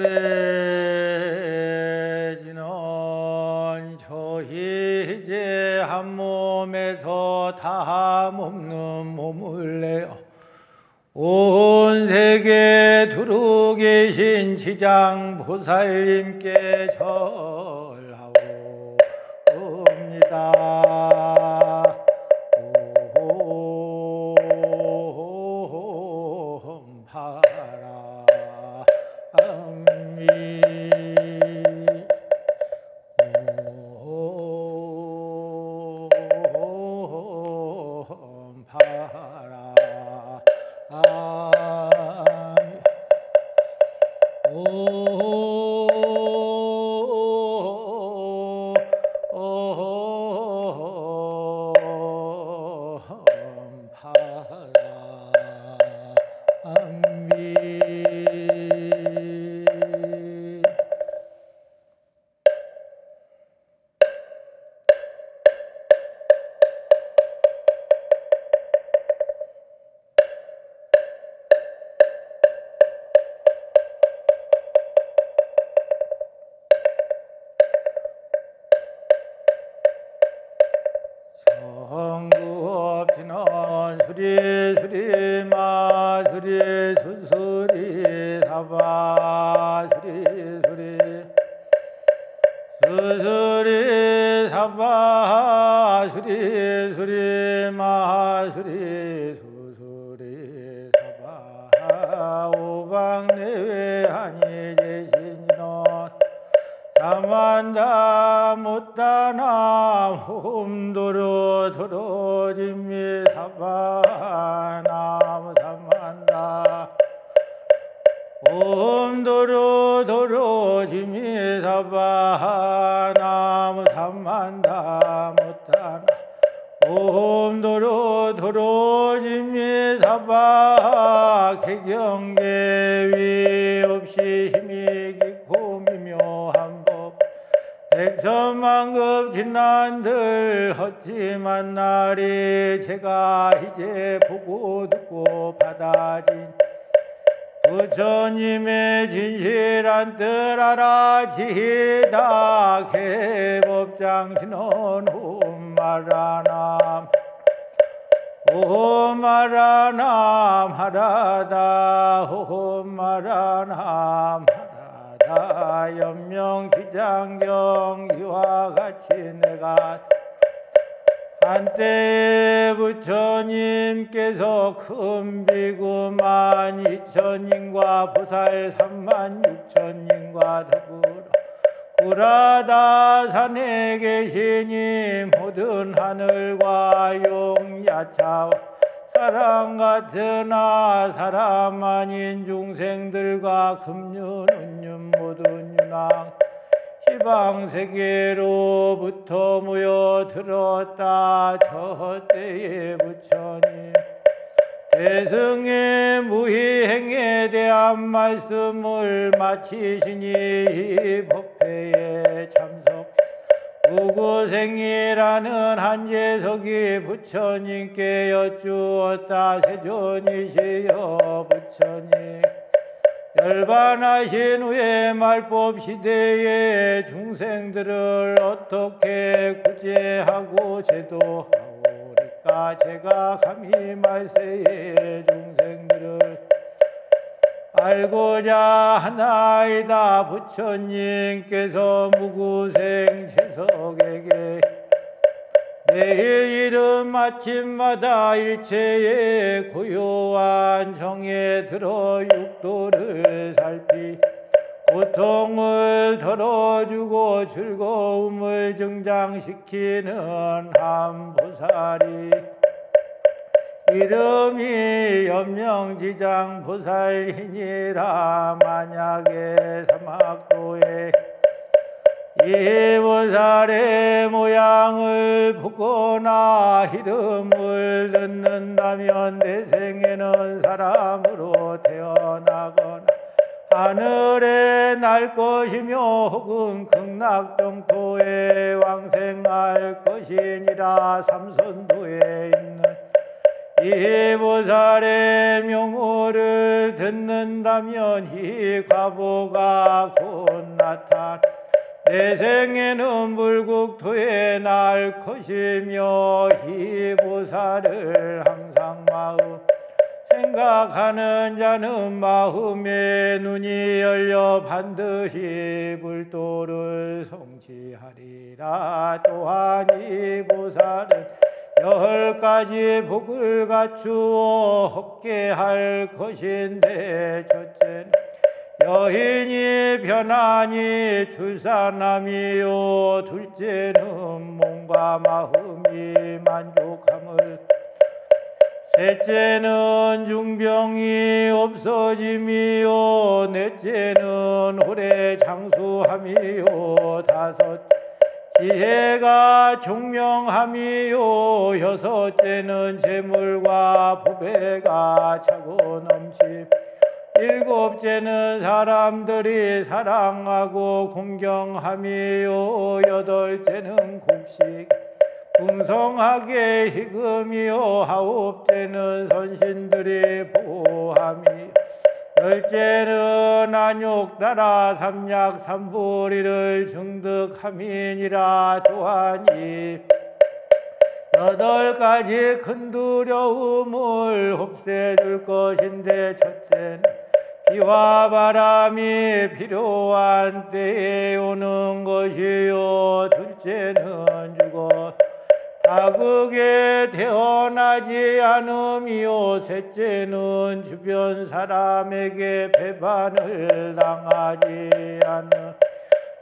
오래지는 저희제 한 몸에서 다 몸는 몸을 내어 온 세계 두루 계신 지장 보살님께 절하옵니다. 성구없이는 수리 마수리 수수리 사바 수리 수수리 사바 수리 마수리 수수리 사바 오방내외 하니 제신이는 사만다 못다나 홈도로 도로짐미 사바나무 사만다 홈도로 도로짐미 사바나무 사만다 못다나 홈도로 도로짐미 사바 개경계위 없이 힘이 깊고 미묘한 백천만급 진난들 헛짐한 날이 제가 이제 보고 듣고 받아진 부처님의 진실한 뜻 알아지다 개법장신은 홈마라남 홈마라남 하라다 홈마라남 연명시장경 이와 같이 내가 한때 부처님께서 큰 비구 12,000인과 보살 36,000인과 더불어 구라다 산에 계시니 모든 하늘과 용야차와 사람 같으나 사람 아닌 중생들과 금륜 은륜 모든 윤왕 희방세계로부터 모여들었다. 저 때에 부처님 대승의 무희행에 대한 말씀을 마치시니 이 법회에 참석 우구생이라는 한재석이 부처님께 여쭈었다. 세존이시여 부처님 열반하신 후에 말법 시대에 중생들을 어떻게 구제하고 제도하오리까. 제가 감히 말세에 중생들을 알고자 하나이다. 부처님께서 무구생 재석에게 매일 이른 아침마다 일체의 고요한 정에 들어 육도를 살피 고통을 덜어주고 즐거움을 증장시키는 한 보살이 이름이 염명지장 보살이니라. 만약에 사막도에 이 보살의 모양을 보거나 이름을 듣는다면 내 생에는 사람으로 태어나거나 하늘에 날 것이며 혹은 극락정토에 왕생할 것이니라. 삼선도에 있는 이 보살의 명호를 듣는다면 이 과보가 곧 나타나 내 생에는 불국토에 날 것이며 이 보살을 항상 마음 생각하는 자는 마음의 눈이 열려 반드시 불도를 성취하리라. 또한 이 보살은 10가지 복을 갖추어 얻게 할 것인데, 첫째는 여인이 편안히 출산함이요, 둘째는 몸과 마음이 만족함을, 셋째는 중병이 없어짐이요, 넷째는 오래 장수함이요, 다섯 지혜가 총명함이요, 여섯째는 재물과 부배가 차고 넘침, 일곱째는 사람들이 사랑하고 공경함이요, 여덟째는 곡식 풍성하게 희금이요, 아홉째는 선신들이 보호함이, 열째는 안욕 따라 삼약 삼불이를 증득함이니라. 또한 이 8가지 큰 두려움을 없애줄 것인데, 첫째는 비와 바람이 필요한 때에 오는 것이요, 둘째는 죽어 다극에 태어나지 않음이요, 셋째는 주변 사람에게 배반을 당하지 않음,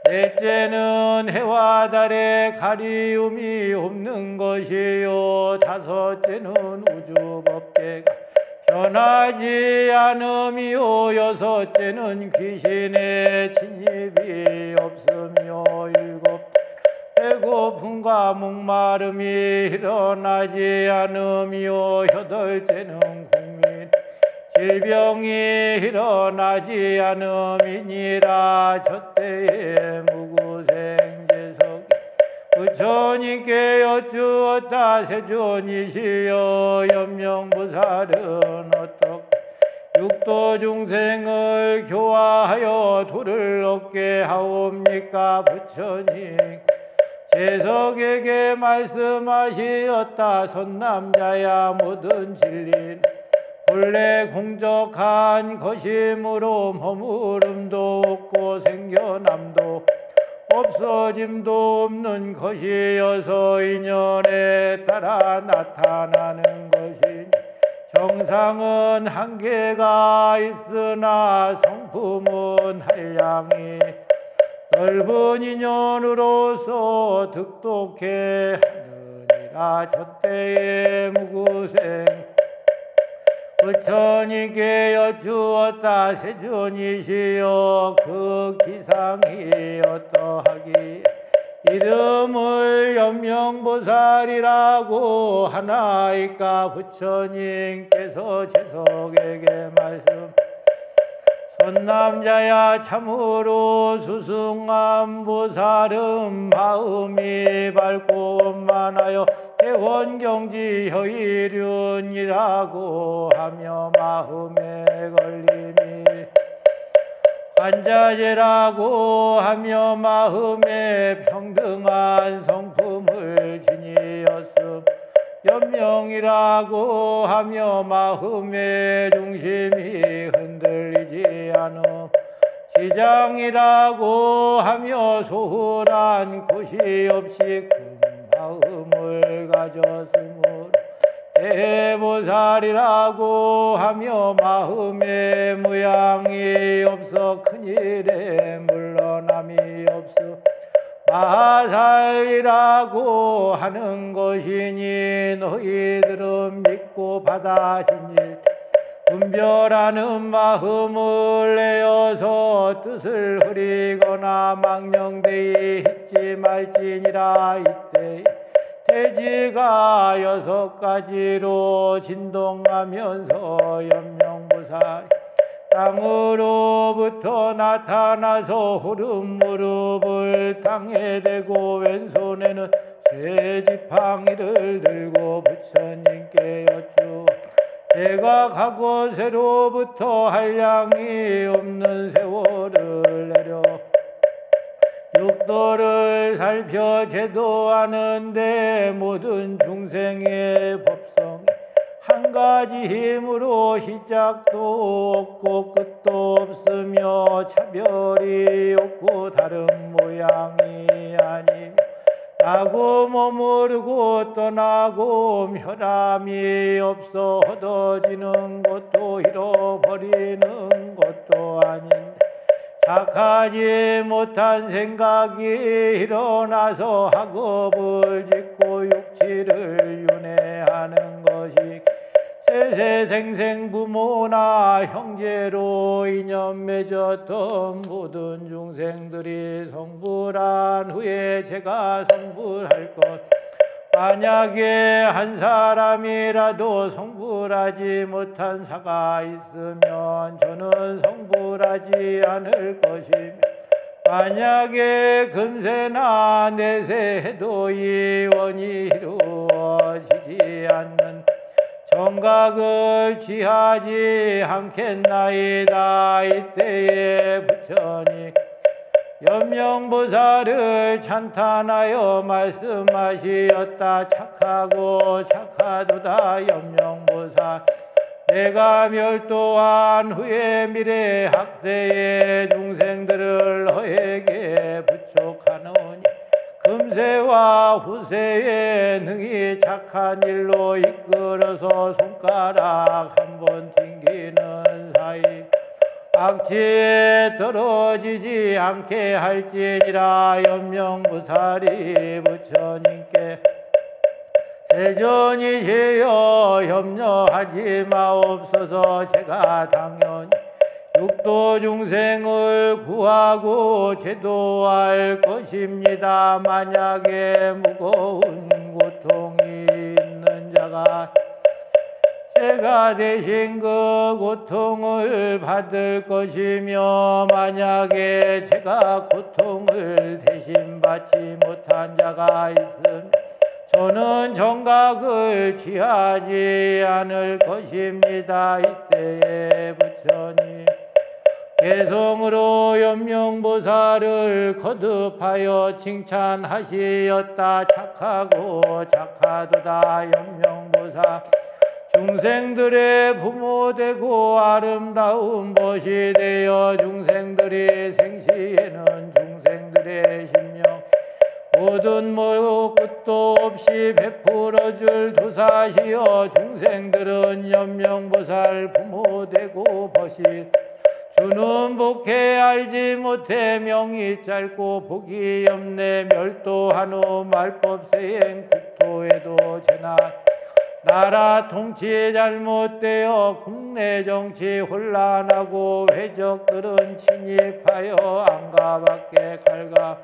넷째는 해와 달에 가리움이 없는 것이요, 다섯째는 우주법계가 변하지 않음이요, 여섯째는 귀신의 침입이 없으며, 일곱 배고픔과 목마름이 일어나지 않음이요, 여덟째는 국민 질병이 일어나지 않음이니라. 저때에 무구생제석 부처님께 여쭈었다. 세존이시여, 염명보살은 어떻게 육도 중생을 교화하여 도를 얻게 하옵니까? 부처님 제석에게 말씀하시었다. 선남자야, 모든 진리는 본래 공적한 것이므로 머무름도 없고 생겨남도 없어짐도 없는 것이어서 인연에 따라 나타나는 것이니, 형상은 한계가 있으나 성품은 한량이 넓은 인연으로서 득독해 하느니라. 저때에 무구생 부처님께 여쭈었다. 세존이시여, 그 기상이 어떠하기? 이름을 염명보살이라고 하나이까? 부처님께서 제석에게 말씀, 선남자야, 참으로 수승한 보살은 마음이 밝고 원만하여 대원경지 혀일륜이라고 하며, 마음에 걸림이 관자재라고 하며, 마음에 평등한 성품을 지니었음, 염명이라고 하며, 마음의 중심이 흔들리지 않음, 지장이라고 하며, 소홀한 것이 없이 큰 마음을 가졌으므로 대보살이라고 하며, 마음의 무양이 없어 큰일에 물러남이 없어 마살이라고 하는 것이니, 너희들은 믿고 받아진 일 분별하는 마음을 내어서 뜻을 흐리거나 망령되이 잊지 말지니라. 이때 대지가 6가지로 진동하면서 염명보살 땅으로부터 나타나서 후름 무릎을 땅에 대고 왼손에는 쇠지팡이를 들고 부처님께 여쭈 내가 가고 새로부터 한량이 없는 세월을 내려 육도를 살펴 제도하는데 모든 중생의 법성 한 가지 힘으로 시작도 없고 끝도 없으며 차별이 없고 다른 모양이 아니며 나고 머무르고 떠나고 혈함이 없어 헛어지는 것도 잃어버리는 것도 아닌데 착하지 못한 생각이 일어나서 학업을 짓고 육치를 윤회하는 것이 세세생생 부모나 형제로 인연 맺었던 모든 중생들이 성불한 후에 제가 성불할 것 만약에 한 사람이라도 성불하지 못한 사가 있으면 저는 성불하지 않을 것이며 만약에 금세나 내세해도 이 원이 이루어지지 않는 정각을 취하지 않겠나이다. 이때에 부처님 염명보살을 찬탄하여 말씀하시었다. 착하고 착하도다 염명보살 내가 멸도한 후에 미래 학세의 중생들을 너에게 부촉하노니 금세와 후세에 능히 착한 일로 이끌어서 손가락 한번 튕기는 사이 악취에 떨어지지 않게 할지니라. 염명보살이 부처님께 세존이시여 염려하지 마옵소서. 제가 당연히 육도 중생을 구하고 제도할 것입니다. 만약에 무거운 고통이 있는 자가 제가 대신 그 고통을 받을 것이며 만약에 제가 고통을 대신 받지 못한 자가 있으면 저는 정각을 취하지 않을 것입니다. 이때에 부처님 개성으로 염명보살을 거듭하여 칭찬하시었다. 착하고 착하도다 염명보살 중생들의 부모 되고 아름다운 벗이 되어 중생들이 생시에는 중생들의 심령 모든 끝도 없이 베풀어줄 도사시여 중생들은 염명보살 부모 되고 벗이 주는 복해 알지 못해 명이 짧고 복이 없네 멸도한후 말법세행 국토에도 재난 나라 통치 잘못되어 국내 정치 혼란하고 회적들은 침입하여 안가 밖에 갈가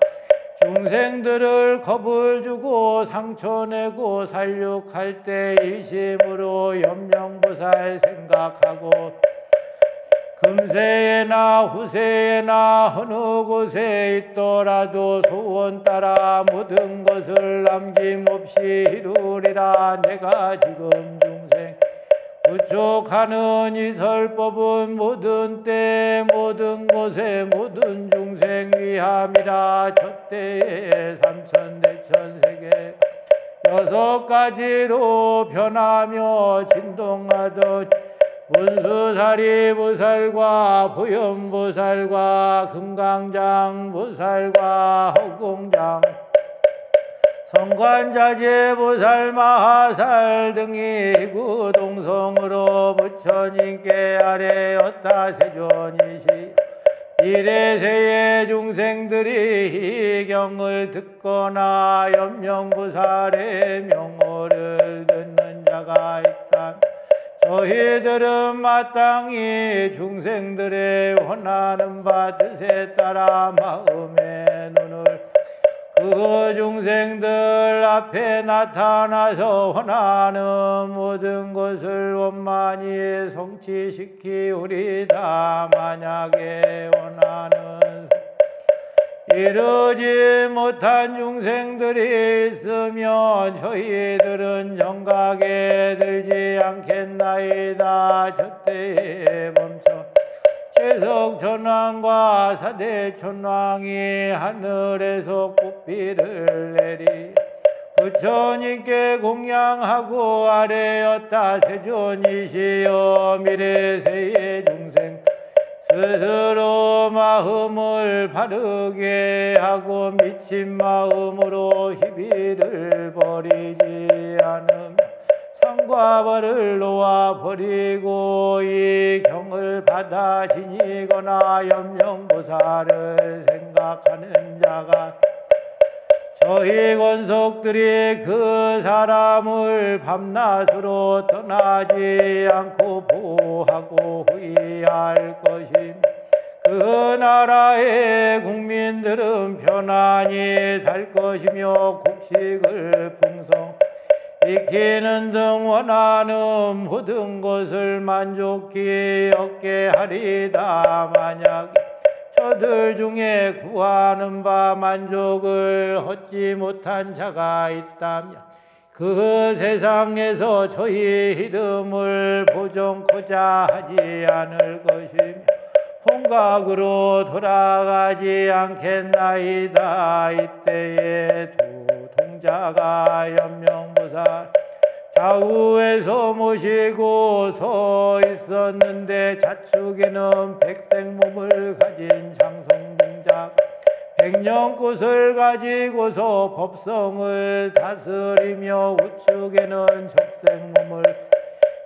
중생들을 겁을 주고 상처내고 살육할 때 이심으로 염명보살 생각하고 금세에나 후세에나 어느 곳에 있더라도 소원 따라 모든 것을 남김없이 이루리라. 내가 지금 중생 부족하는 이 설법은 모든 때 모든 곳에 모든 중생 위함이라. 저때에 삼천대천세계 여섯 가지로 변하며 진동하던 문수사리보살과 보현보살과 금강장보살과 허공장 성관자재보살 마하살 등이 구동성으로 부처님께 아뢰었다. 세존이시 이래세의 중생들이 이 경을 듣거나 염명보살의 명호를 듣는 자가 있다. 저희들은 마땅히 중생들의 원하는 바 뜻에 따라 마음의 눈을 그 중생들 앞에 나타나서 원하는 모든 것을 원만히 성취시키우리다. 만약에 원하는 이르지 못한 중생들이 있으면 저희들은 정각에 들지 않겠나이다. 저때에 멈춰 채석천왕과 사대천왕이 하늘에서 꽃비를 내리 부처님께 공양하고 아뢰었다. 세존이시여 미래세의 중생 스스로 마음을 바르게 하고 미친 마음으로 시비를 버리지 않으며 상과 벌을 놓아 버리고 이 경을 받아 지니거나 염명보살을 생각하는 자가 저희 권속들이 그 사람을 밤낮으로 떠나지 않고 보호하고 후의할 것이며 그 나라의 국민들은 편안히 살 것이며 곡식을 풍성 익히는 등 원하는 모든 것을 만족히 얻게 하리다. 만약 저들 중에 구하는 바 만족을 얻지 못한 자가 있다면 그 세상에서 저희 이름을 보존코자 하지 않을 것이며 본각으로 돌아가지 않겠나이다. 이때에 두 동자가 연명보살 좌우에서 모시고 서 있었는데 좌측에는 백색몸을 가진 장성동자가 백년꽃을 가지고서 법성을 다스리며 우측에는 적색몸을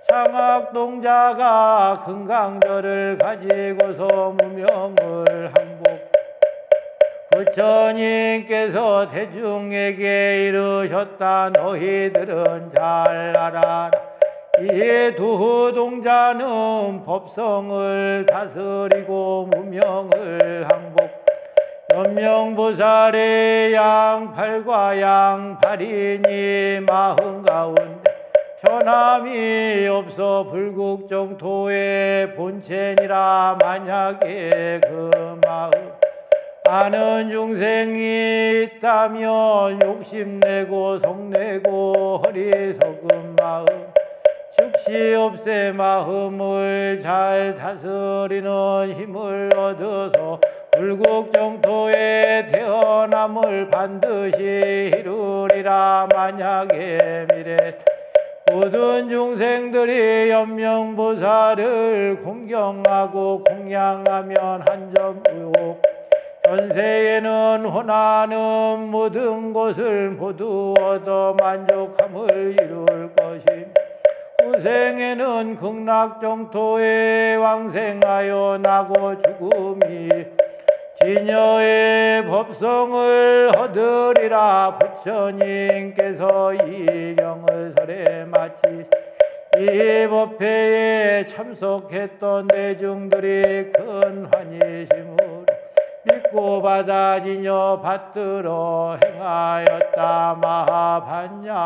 창악동자가 금강절을 가지고서 무명을 항복 부처님께서 대중에게 이르셨다. 너희들은 잘 알아라. 이 두 동자는 법성을 다스리고 무명을 항복 연명보살의 양팔과 양팔이니 마음 가운데 편함이 없어 불국정토의 본체니라. 만약에 그 마음 아는 중생이 있다면 욕심내고 성내고 어리석은 마음 즉시 없애 마음을 잘 다스리는 힘을 얻어서 불국정토에 태어남을 반드시 이루리라. 만약에 미래 모든 중생들이 연명보살을 공경하고 공양하면 한 점 의혹 전세에는 원하는 모든 것을 모두 얻어 만족함을 이룰 것이며 후생에는 극락정토에 왕생하여 나고 죽음이 진여의 법성을 얻으리라. 부처님께서 이 경을 설에 마치 이 법회에 참석했던 대중들이 큰 환희심으로 믿고 받아지녀 받들어 행하였다. 마하반야바라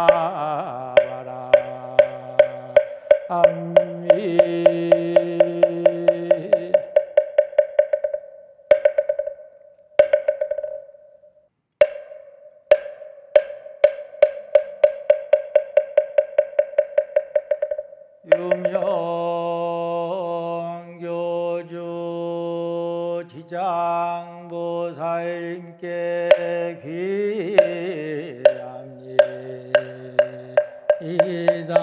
암미 유명교주 지장보살님께 귀합니다.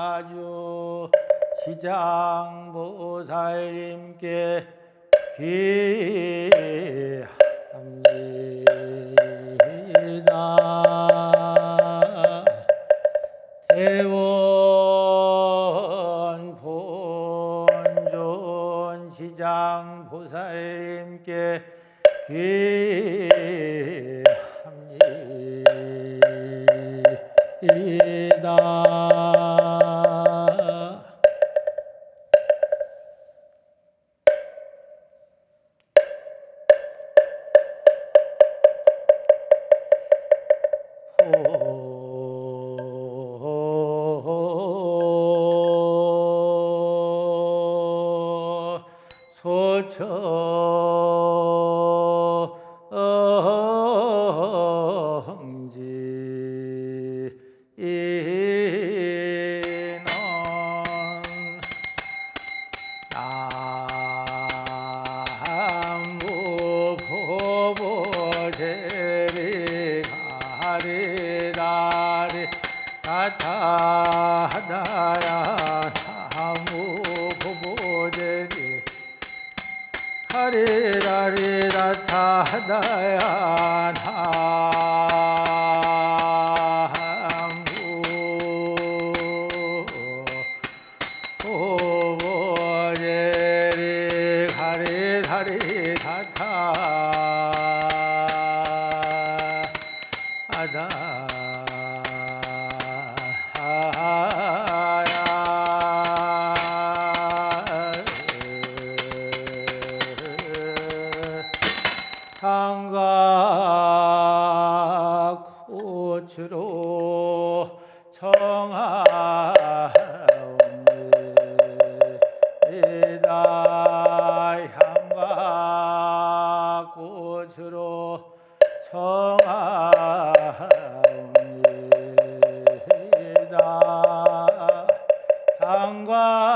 남방화주 지장보살님께 귀합니다. 대원 본존 지장보살님께 귀합니다. 상가꽃으로 청하옵니다. 향가꽃으로 청하옵니다. 향가꽃으로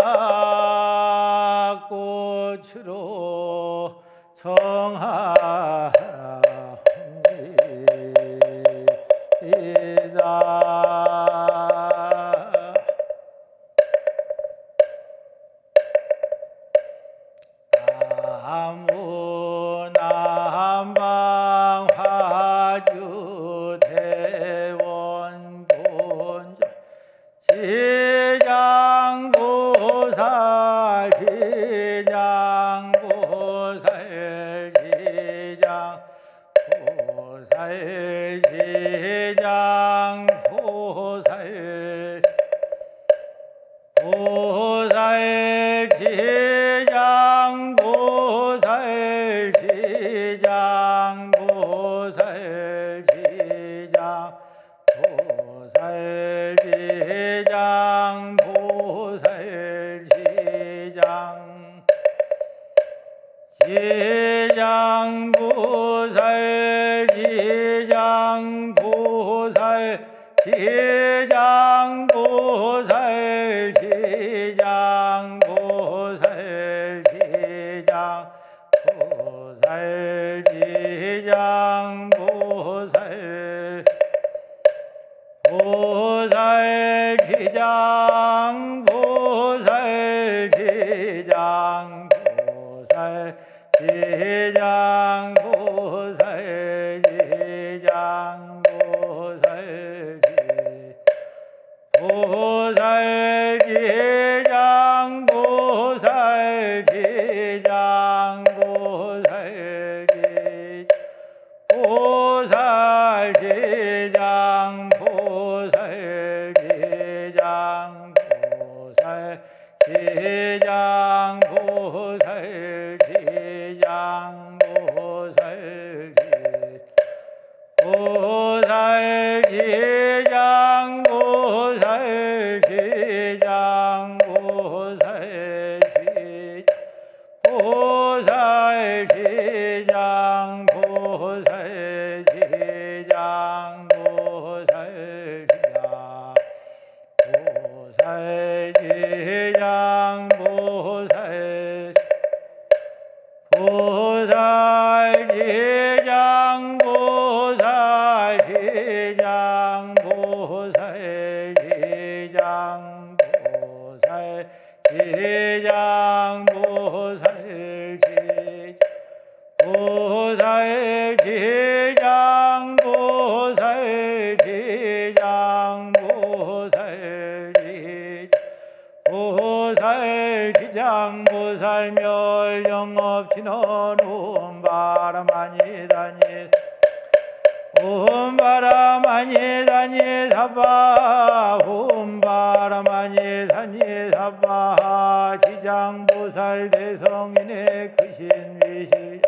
남방 화주 대원 본전 시장보살 시장보살 대성인의 크신 위실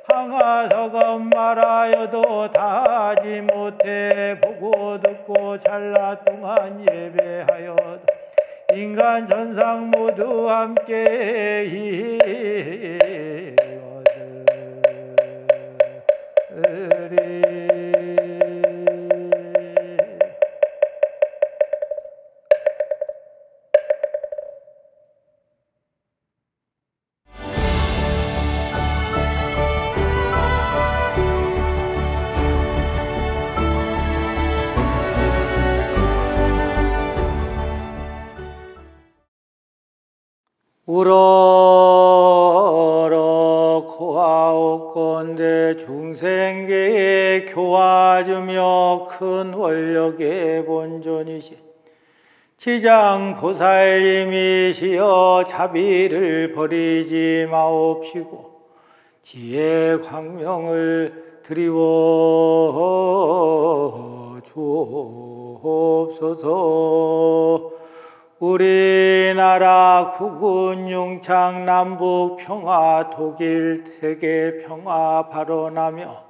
항아서가 말하여도 다하지 못해 보고 듣고 찰나 동안 예배하여도 인간 전상 모두 함께 이거들이 우러러 고아옵건대 중생계에 교화주며 큰 원력의 본존이신 지장보살님이시여 자비를 버리지 마옵시고 지혜 광명을 드리워 주옵소서. 우리나라 국군 융창 남북 평화 독일 세계 평화 발언하며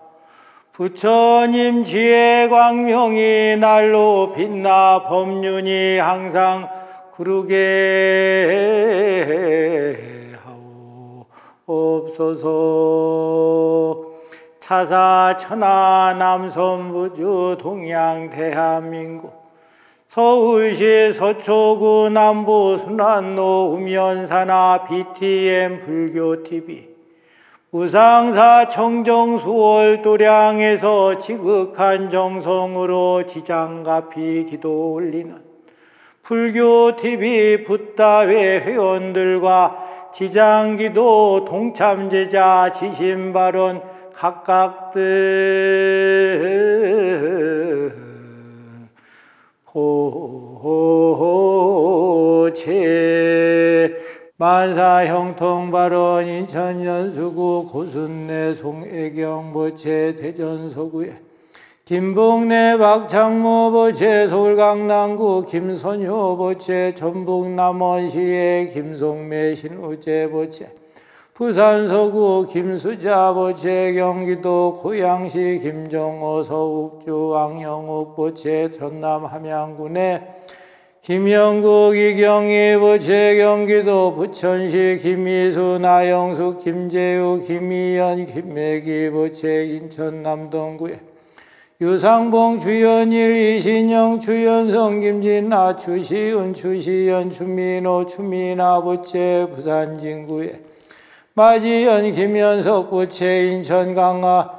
부처님 지혜 광명이 날로 빛나 법륜이 항상 구르게 하옵소서. 차사 천하 남선부주 동양 대한민국 서울시 서초구 남부 순환로 우면사나 BTM 불교TV 무상사 청정수월 도량에서 지극한 정성으로 지장가피 기도 올리는 불교TV 붓다회 회원들과 지장기도 동참제자 지신발언 각각들 보체 만사형통발언 인천연수구 고순내 송애경 보체 대전서구에 김봉래 박창모 보체 서울강남구 김선효 보체 전북남원시의 김송매 신우재 보체 부산서구 김수자 보체 경기도 고양시 김정호 서욱주 왕영욱 보체 전남 함양군의 김영국 이경희 보체 경기도 부천시 김희수 나영숙 김재우 김희연 김매기 보체 인천 남동구에 유상봉 주연일 이신영 주연성 김진아 추시은 추시연 추민호 추민아 보체 부산 진구에 마지연 김현석 보체 인천 강화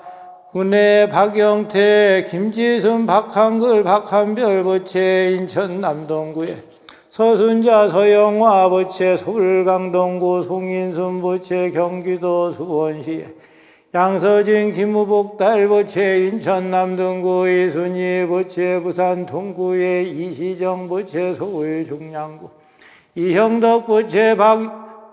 군의 박영태 김지순 박한글 박한별 보체 인천 남동구에 서순자 서영화 보체 서울 강동구 송인순 보체 경기도 수원시에 양서진 김우복달 보체 인천 남동구 이순희 보체 부산 동구에 이시정 보체 서울 중량구 이형덕 보체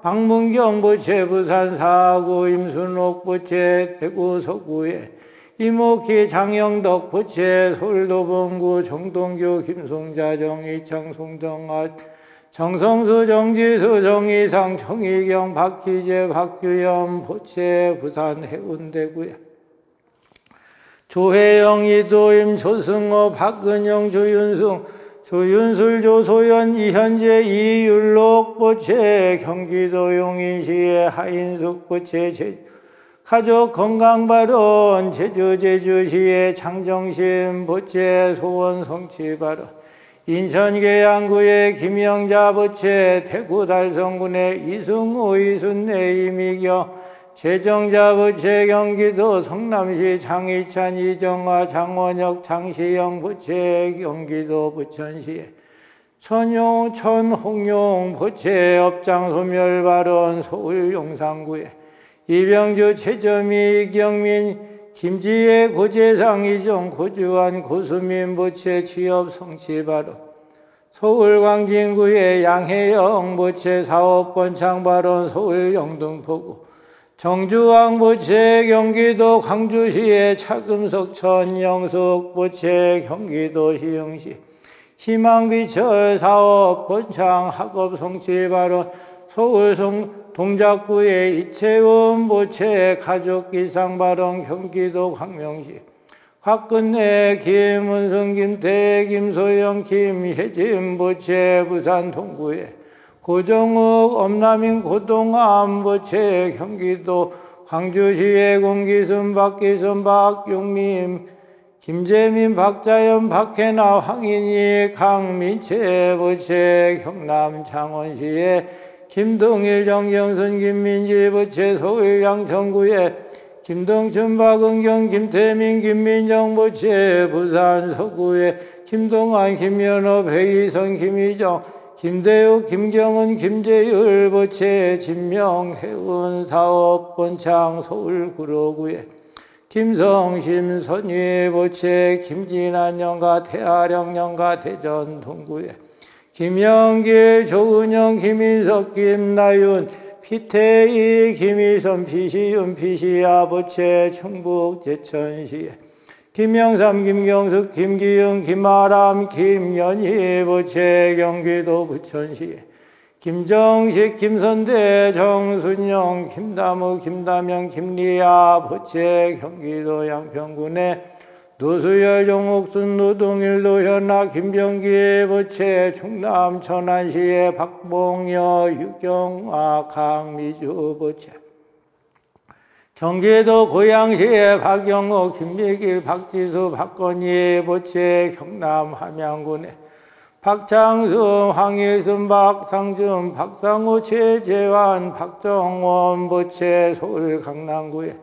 박문경 보체 부산 사구 임순옥 보체 대구 서구에 이목희 장영덕 보체 서울도 본구 정동규 김송자 정희창 송정아 정성수 정지수 정희상 정희경 박희재 박규현 보체 부산 해운대구에 조혜영 이도임 조승호 박근영 조윤승 조윤술 조소연 이현재 이율록 보체 경기도 용인시의 하인숙 보체 가족건강발언 제주시의 장정신 보체 소원 성취발언 인천 계양구의 김영자 보체 대구 달성군의 이승우 이순내 이미경 재정자 보체 경기도 성남시 장희찬 이정화 장원혁 장시영 보체 경기도 부천시에 천홍용 보체 업장 소멸발언 서울 용산구에 이병주 최점희 이경민 김지혜 고재상 이종 고주환 고수민 보체 취업 성취발언 서울 광진구의 양혜영 보체 사업권 창발언 서울 영등포구 정주왕 보체 경기도 광주시의 차금석 천영숙 보체 경기도 시흥시 희망비철 사업 본창 학업 성취발언 서울 동작구의 이채원 보체 가족기상발언 경기도 광명시 박근혜 김은성 김태 김소영 김혜진 보체 부산 동구에 고정욱 엄남인 고동암 보체 경기도 광주시의 공기순 박기순 박용민 김재민 박자연 박혜나 황인희 강민채 보체 경남 창원시의 김동일 정경순 김민지 보체 서울 양천구에 김동춘 박은경 김태민 김민정 보체 부산 서구에 김동환 김연호 배희선 김희정 김대욱 김경은 김재율 보채 진명해운 사업 번창 서울 구로구에 김성심 선희 보채 김진한 영가 태아령 영가 대전 동구에 김영길 조은영 김인석 김나윤 피태희 김희선 피시윤 피시야 보채 충북 제천시에 김영삼 김경숙 김기영 김아람 김연희 보채 경기도 부천시에 김정식 김선대 정순영 김다무 김다명 김리아 보채 경기도 양평군에 노수열 정옥순 노동일 노현아 김병기 보채 충남 천안시에 박봉여 유경아 강미주 보채 경기도 고양시에 박영호 김미길 박지수 박건희 보채 경남 함양군에 박창순 황일순 박상준 박상우 최재환 박정원 보채 서울 강남구에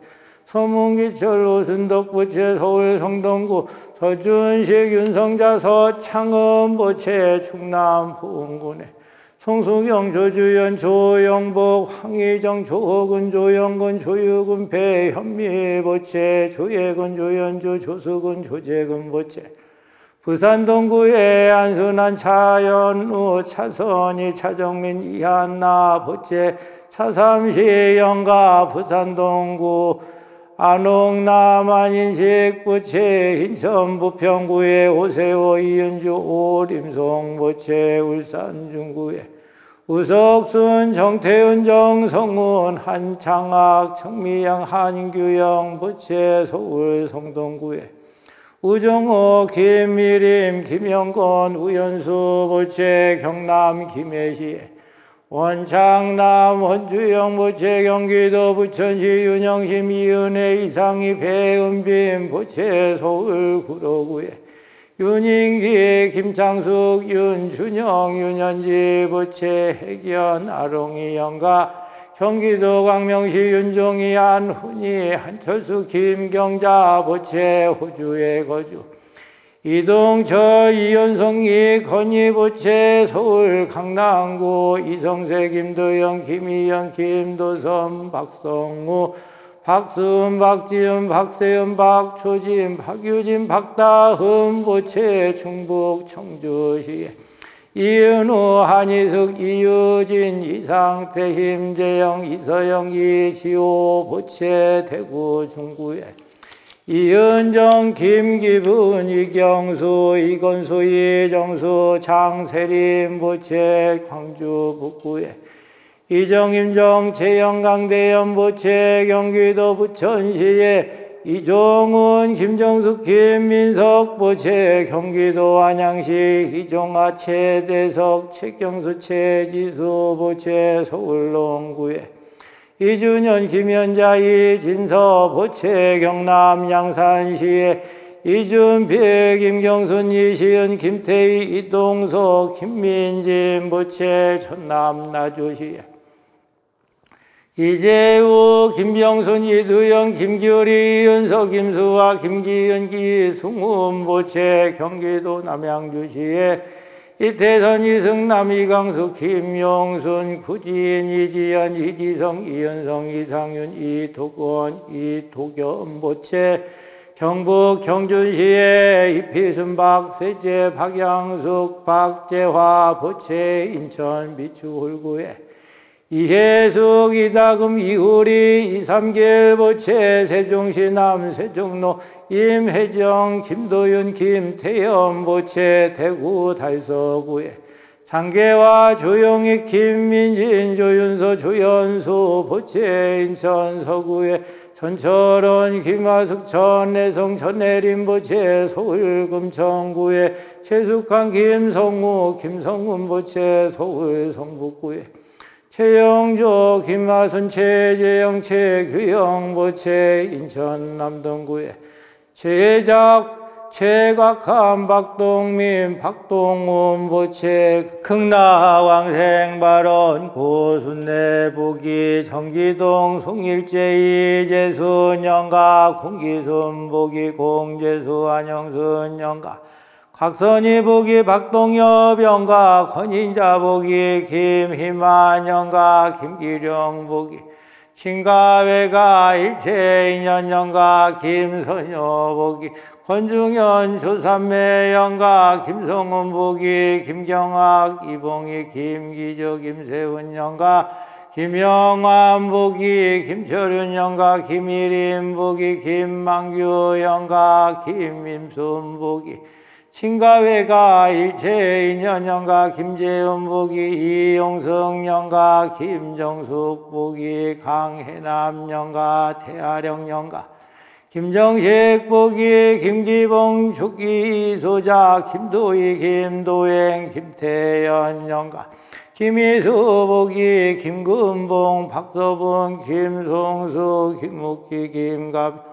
서문기철 오순덕 보채 서울 성동구 서준식 윤성자 서창은 보채 충남 부흥군에 송수경 조주연 조영복 황희정 조호근 조영근 조유근 배현미 보채 조예근 조연주 조수근 조재근 보채 부산 동구에 안순환 차연우 차선희 차정민 이한나 보채 차삼시 영가 부산 동구 안홍남 안인식 보채 인천 부평구에 오세호 이은주 오림송 보채 울산 중구에 우석순 정태훈 정성훈 한창학 청미양 한규영 보채 서울 성동구에 우정호 김미림 김영건 우연수 보채 경남 김해시에 원창남 원주영 보채 경기도 부천시 윤영심 이은혜 이상희 배은빈 보채 서울 구로구에 윤인기 김창숙 윤준영 윤현지 보채 해견 아롱이 영가 경기도 광명시 윤종희 안훈이 한철수 김경자 보채 호주의 거주 이동철 이현성이 건희 보채 서울 강남구 이성세 김도영 김희연 김도선 박성우 박수은 박지은 박세은 박초진 박유진 박다흠 보채 충북 청주시에 이은우 한희숙 이유진 이상태 힘재영 이서영 이지호 보채 대구 중구에 이은정 김기분 이경수 이건수 이정수 장세림 보채 광주 북구에 이정임정 최영강 대연 보채 경기도 부천시에 이종훈 김정숙 김민석 보채 경기도 안양시 이종아 최대석 최경수 최지수 보채 서울 농구에 이준현 김현자 이진서 보채 경남 양산시에 이준필 김경순 이시은 김태희 이동석 김민진 보채 전남 나주시에 이재우 김병순 이두영 김규리 이은석 김수아 김기은 기승훈 보채 경기도 남양주시에 이태선 이승남 이강수 김용순 구진 이지연 이지성 이현성 이상윤 이도건 이도겸 보채 경북 경준시에 이필순 박세재 박양숙 박재화 보채 인천 미추홀구에 이혜숙 이다금 이후리 이삼길 보채 세종시 남세종로 임혜정 김도윤 김태연 보채 대구 달서구에 장계화 조영익 김민진 조윤서 조연수 보채 인천 서구에 전철원 김하숙 전혜성 전혜림 보채 서울 금천구에 최숙환 김성우 김성훈 보채 서울 성북구에 최영조 김하순 최재영 최규영 보채 인천 남동구에 최작 최곽한 박동민 박동훈 보채 극락왕생발언 고순내보기 정기동 송일제 이재순 영가 공기순 보기 공재수 안영순 영가 박선희 복이 박동엽 영가 권인자 복이 김희만 영가 김기령 복이 신가외가 일체인연 영가 김선여 복이 권중현 조삼매 영가 김성훈 복이 김경학 이봉이 김기저 김세훈 영가 김영환 복이 김철윤 영가 김일임 복이 김만규 영가 김임순 복이 신가외가 일체인연 영가 김재훈 복이 이용성 영가 김정숙 복이 강해남 영가 태아령 영가 김정식 복이 김기봉 축기 이소자 김도희 김도행 김태연 영가 김희수 복이 김금봉 박서분 김송수 김묵기 김갑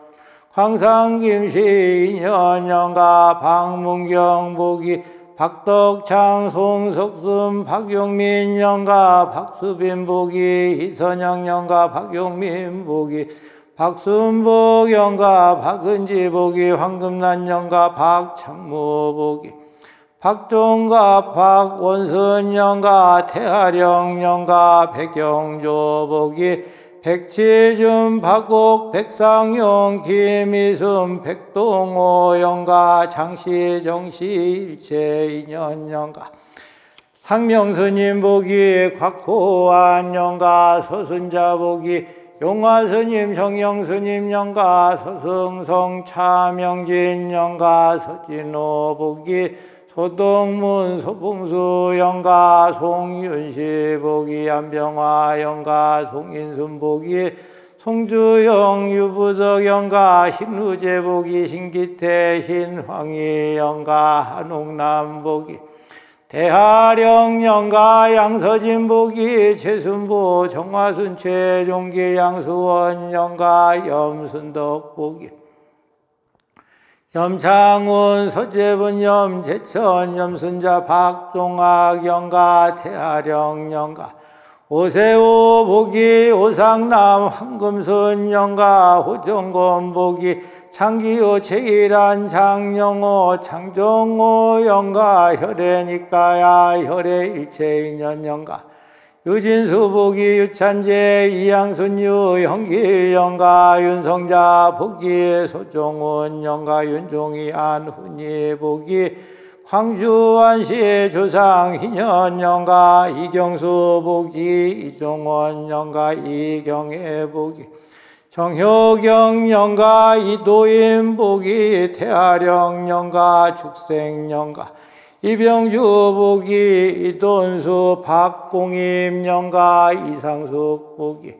황상 김씨 인현 영가 박문경 복이 박덕창 송석순 박용민 영가 박수빈 복이 이선영 영가 박용민 복이 박순복 영가 박은지 복이 황금란 영가 박창무 복이 박종갑 박원순 영가 태하령 영가 백경조 복이 백치준 박옥 백상용 김희순 백동호 영가 장씨 정씨 일체인연 영가 상명스님 복이 곽호안 영가 서순자 복이 용화스님 정영스님 영가 서승성 차명진 영가 서진호 복이 소동문 소봉수 영가 송윤시 복이 안병화 영가 송인순 복이 송주영 유부덕 영가 신우재 복이 신기태 신황희 영가 한옥남 복이 대하령 영가 양서진 복이 최순보 정화순 최종기 양수원 영가 염순덕 복이 염창훈 서재분 염재천 염순자 박종학 영가 태하령 영가 오세호 복이 오상남 황금순 영가 호정건 복이 창기호 최일한 장영호 창정호 영가 혈애니까야 혈애일체인연 영가 유진수 복이 유찬재 이양순 유형길 영가 윤성자 복이 소종훈 영가 윤종이 안훈이 복이 광주안시 조상 희년 영가 이경수 복이 이종원 영가 이경애 복이 정효경 영가 이도인 복이 태하령 영가 축생 영가 이병주 복이 이돈수 박봉임 영가 이상숙 복이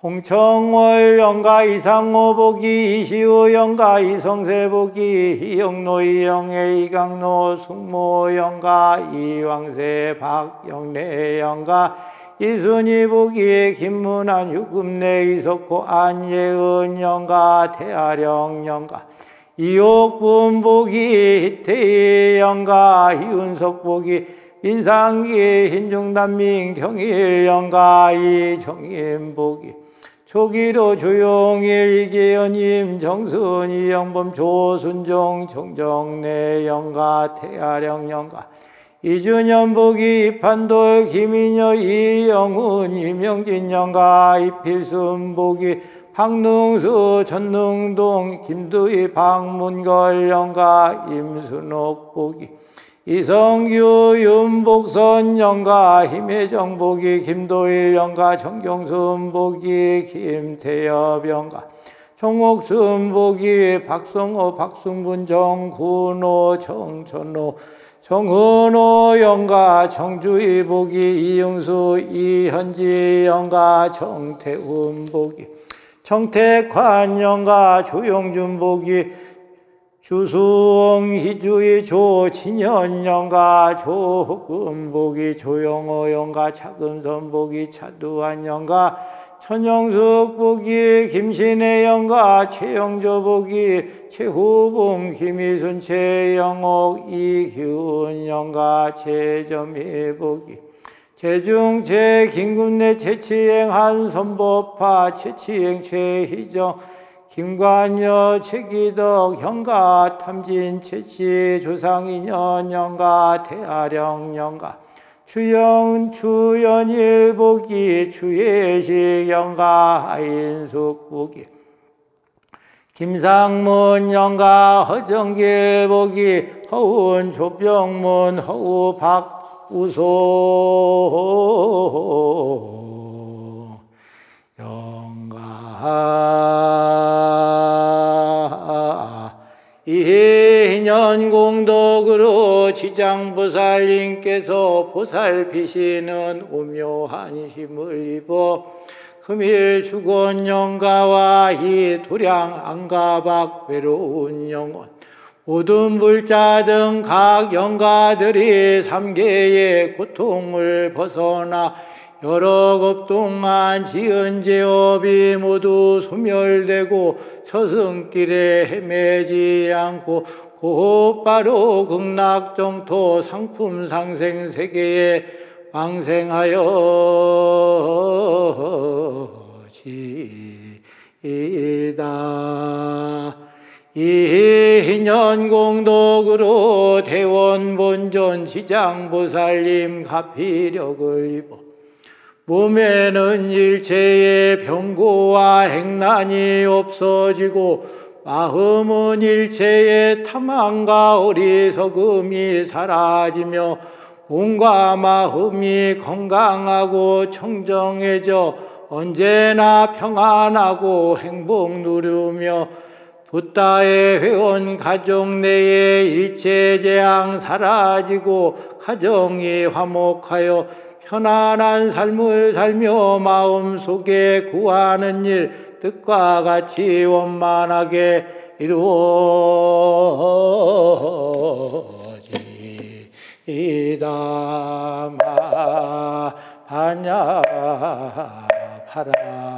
홍청월 영가 이상호 복이 이시우 영가 이성세 복이 이영노 이영애 이강노 숙모 영가 이왕세 박영래 영가 이순희 복이 김문환 유금내 이석호 안예은 영가 태하령 영가 이옥분 복이 희태희 영가 이윤석 복이 민상기 흰중단민 경일 영가 이정임 복이 조기로 조용일 이계연임 정순 이영범 조순종 정정래 영가 태하령 영가 이준현 복이 이판돌 김인여 이영훈 이명진 영가 이필순 복이 박능수 전능동 김두희 박문걸 영가 임순옥 복이 이성규 윤복선 영가 힘혜정 복이 김도일 영가 정경순 복이 김태엽 영가 정옥순 복이 박성호 박승분 정군호 정천호 정은호 영가 정주희 복이 이영수 이현지 영가 정태훈 복이 정택환 영가 조영준 복이 주수홍 희주희 조진현 영가 조흑금 복이 조영호 영가 차금선 복이 차두환 영가 천영숙 복이 김신혜 영가 최영조 복이 최후봉 김희순 최영옥 이기훈 영가 최점희 복이 최중 최김군래 최치행 한선보파 최치행 최희정 김관여 최기덕 형가 탐진 채치 조상인연 영가 대아령 영가 주연일복이 주예식 영가 하인숙 복이 김상문 영가 허정길 복이 허운 조병문 허우 박우소 영가 이인연공덕으로 지장보살님께서 보살피시는 오묘한 힘을 입어 금일 죽은 영가와 이 도량 안가박 외로운 영혼 모든 불자 등 각 영가들이 삼계의 고통을 벗어나 여러 급 동안 지은 죄업이 모두 소멸되고 서승길에 헤매지 않고 곧바로 극락정토 상품 상생 세계에 왕생하여지이다. 이인연공덕으로 대원본전 지장보살님 가피력을 입어 몸에는 일체의 병고와 행난이 없어지고 마음은 일체의 탐함과 어리석음이 사라지며 몸과 마음이 건강하고 청정해져 언제나 평안하고 행복 누르며 붓다의 회원 가족 내의 일체 재앙 사라지고 가정이 화목하여 편안한 삶을 살며 마음속에 구하는 일 뜻과 같이 원만하게 이루어지이다. 마반야 바람이